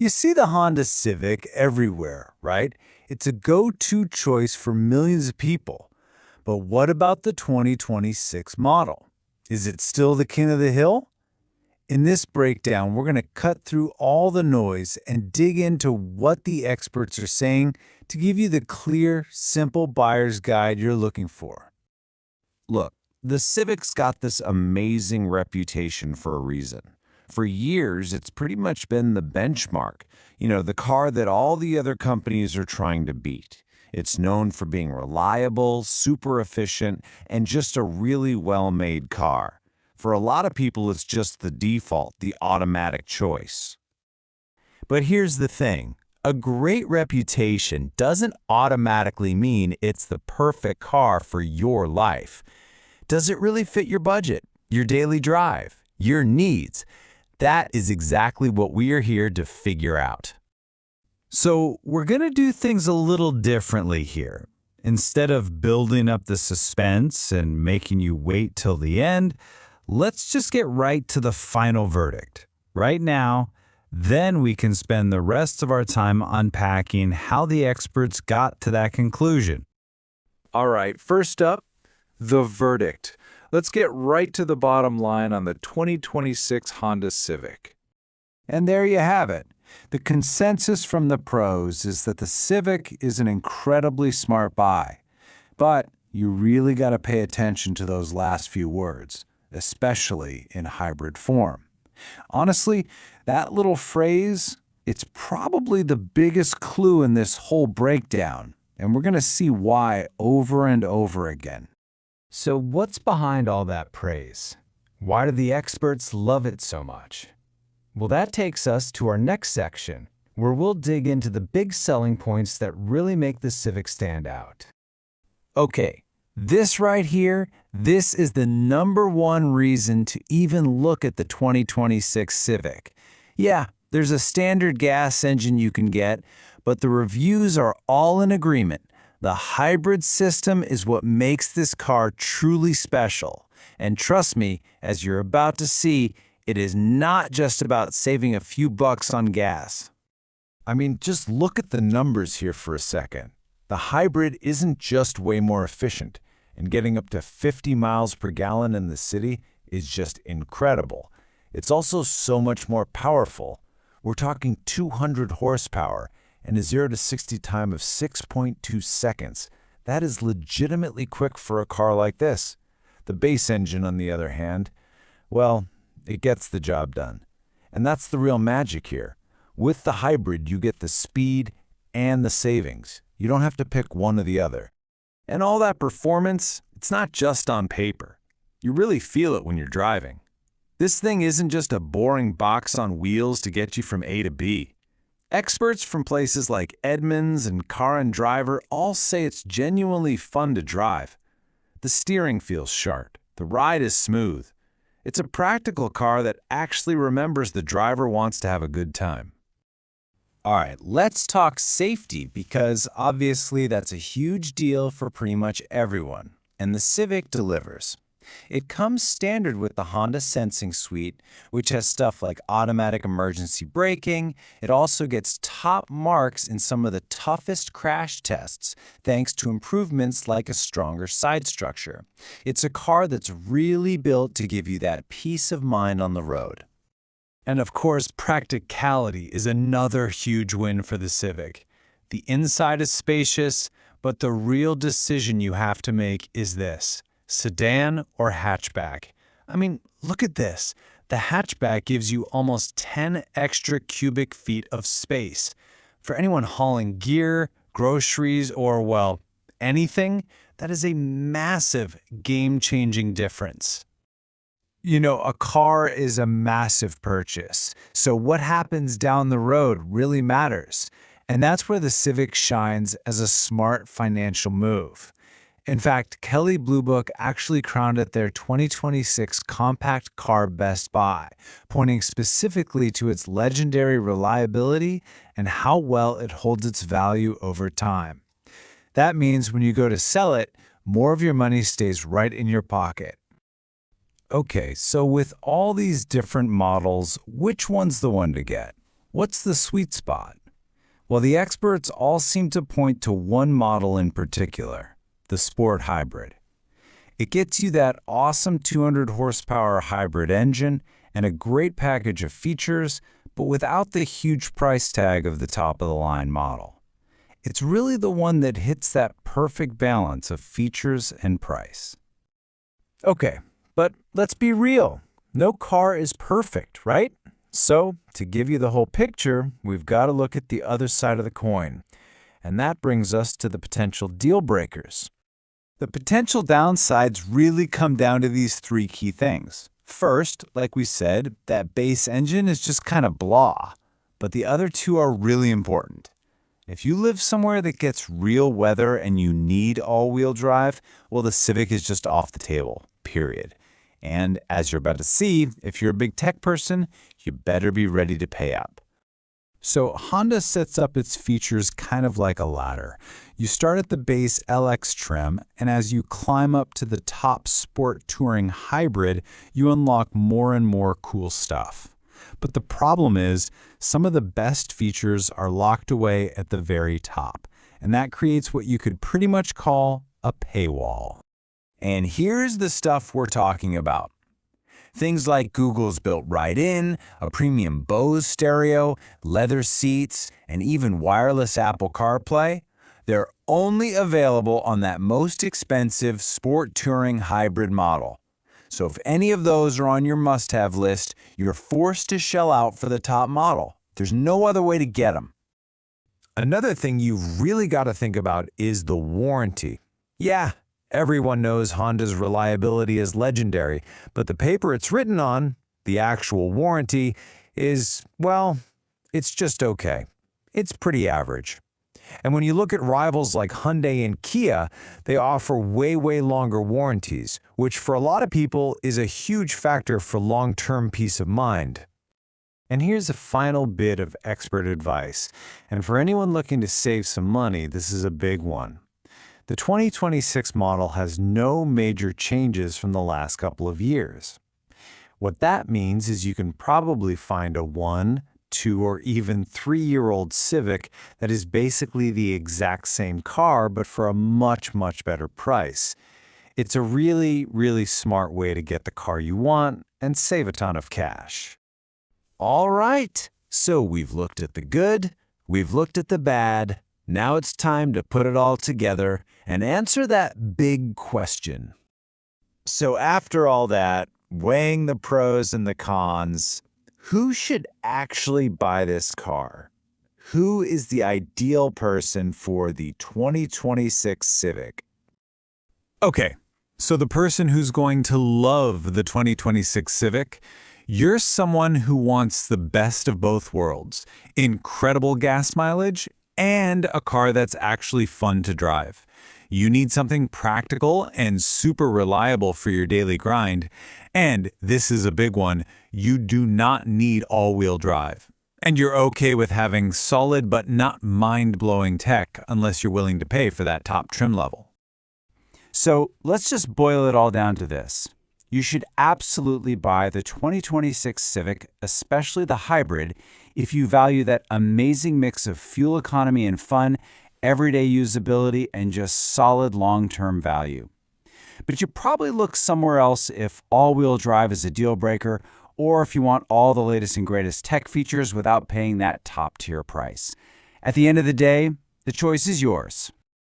You see the Honda Civic everywhere, right? It's a go-to choice for millions of people. But what about the 2026 model? Is it still the king of the hill? In this breakdown, we're going to cut through all the noise and dig into what the experts are saying to give you the clear, simple buyer's guide you're looking for. Look, the Civic's got this amazing reputation for a reason. For years, it's pretty much been the benchmark, the car that all the other companies are trying to beat. It's known for being reliable, super efficient, and just a really well-made car. For a lot of people, it's just the default, the automatic choice. But here's the thing. A great reputation doesn't automatically mean it's the perfect car for your life. Does it really fit your budget, your daily drive, your needs? That is exactly what we are here to figure out. So we're going to do things a little differently here. Instead of building up the suspense and making you wait till the end, let's just get right to the final verdict. Right now, then we can spend the rest of our time unpacking how the experts got to that conclusion. All right, first up, the verdict. Let's get right to the bottom line on the 2026 Honda Civic. And there you have it. The consensus from the pros is that the Civic is an incredibly smart buy. But you really got to pay attention to those last few words, especially in hybrid form. Honestly, that little phrase, it's probably the biggest clue in this whole breakdown, and we're going to see why over and over again. So what's behind all that praise? Why do the experts love it so much? Well, that takes us to our next section, where we'll dig into the big selling points that really make the Civic stand out. Okay, this right here, this is the #1 reason to even look at the 2026 Civic. Yeah, there's a standard gas engine you can get, but the reviews are all in agreement. The hybrid system is what makes this car truly special. And trust me, as you're about to see, it is not just about saving a few bucks on gas. I mean, just look at the numbers here for a second. The hybrid isn't just way more efficient, and getting up to 50 miles per gallon in the city is just incredible. It's also so much more powerful. We're talking 200 horsepower and a 0 to 60 time of 6.2 seconds. That is legitimately quick for a car like this. The base engine, on the other hand, well, it gets the job done. And that's the real magic here. With the hybrid, you get the speed and the savings. You don't have to pick one or the other. And all that performance, it's not just on paper. You really feel it when you're driving. This thing isn't just a boring box on wheels to get you from A to B. Experts from places like Edmunds and Car and Driver all say it's genuinely fun to drive. The steering feels sharp. The ride is smooth. It's a practical car that actually remembers the driver wants to have a good time. All right, let's talk safety because obviously that's a huge deal for pretty much everyone, and the Civic delivers. It comes standard with the Honda Sensing Suite, which has stuff like automatic emergency braking. It also gets top marks in some of the toughest crash tests, thanks to improvements like a stronger side structure. It's a car that's really built to give you that peace of mind on the road. And of course, practicality is another huge win for the Civic. The inside is spacious, but the real decision you have to make is this: sedan or hatchback. I mean, look at this. The hatchback gives you almost 10 extra cubic feet of space. For anyone hauling gear, groceries, or, well, anything, that is a massive game-changing difference. You know, a car is a massive purchase, so what happens down the road really matters. And that's where the Civic shines as a smart financial move. In fact, Kelley Blue Book actually crowned it their 2026 compact car best buy, pointing specifically to its legendary reliability and how well it holds its value over time. That means when you go to sell it, more of your money stays right in your pocket. Okay, so with all these different models, which one's the one to get? What's the sweet spot? Well, the experts all seem to point to one model in particular, the Sport Hybrid. It gets you that awesome 200 horsepower hybrid engine and a great package of features, but without the huge price tag of the top-of-the-line model. It's really the one that hits that perfect balance of features and price. Okay, but let's be real. No car is perfect, right? So, to give you the whole picture, we've got to look at the other side of the coin. And that brings us to the potential deal breakers. The potential downsides really come down to these three key things. First, like we said, that base engine is just kind of blah, but the other two are really important. If you live somewhere that gets real weather and you need all-wheel drive, well, the Civic is just off the table, period. And as you're about to see, if you're a big tech person, you better be ready to pay up. So Honda sets up its features kind of like a ladder. You start at the base LX trim, and as you climb up to the top Sport Touring Hybrid, you unlock more and more cool stuff. But the problem is, some of the best features are locked away at the very top, and that creates what you could pretty much call a paywall. And here's the stuff we're talking about. Things like Google's built right in, a premium Bose stereo, leather seats, and even wireless Apple CarPlay. They're only available on that most expensive Sport Touring Hybrid model. So if any of those are on your must-have list, you're forced to shell out for the top model. There's no other way to get them. Another thing you've really got to think about is the warranty. Yeah, everyone knows Honda's reliability is legendary, but the paper it's written on, the actual warranty, is, well, it's just okay. It's pretty average. And when you look at rivals like Hyundai and Kia, they offer way longer warranties, which for a lot of people is a huge factor for long-term peace of mind. And here's a final bit of expert advice. And for anyone looking to save some money, this is a big one. The 2026 model has no major changes from the last couple of years. What that means is you can probably find a 1, 2, or even 3-year-old Civic that is basically the exact same car, but for a much better price. It's a really smart way to get the car you want and save a ton of cash. All right, so we've looked at the good, we've looked at the bad. Now it's time to put it all together and answer that big question. So after all that, weighing the pros and the cons, who should actually buy this car? Who is the ideal person for the 2026 Civic? Okay, so the person who's going to love the 2026 Civic, you're someone who wants the best of both worlds, incredible gas mileage and a car that's actually fun to drive. You need something practical and super reliable for your daily grind. And this is a big one, you do not need all-wheel drive. And you're okay with having solid but not mind-blowing tech unless you're willing to pay for that top trim level. So let's just boil it all down to this. You should absolutely buy the 2026 Civic, especially the hybrid, if you value that amazing mix of fuel economy and fun, everyday usability, and just solid long-term value. But you probably look somewhere else if all-wheel drive is a deal breaker, or if you want all the latest and greatest tech features without paying that top-tier price. At the end of the day, the choice is yours.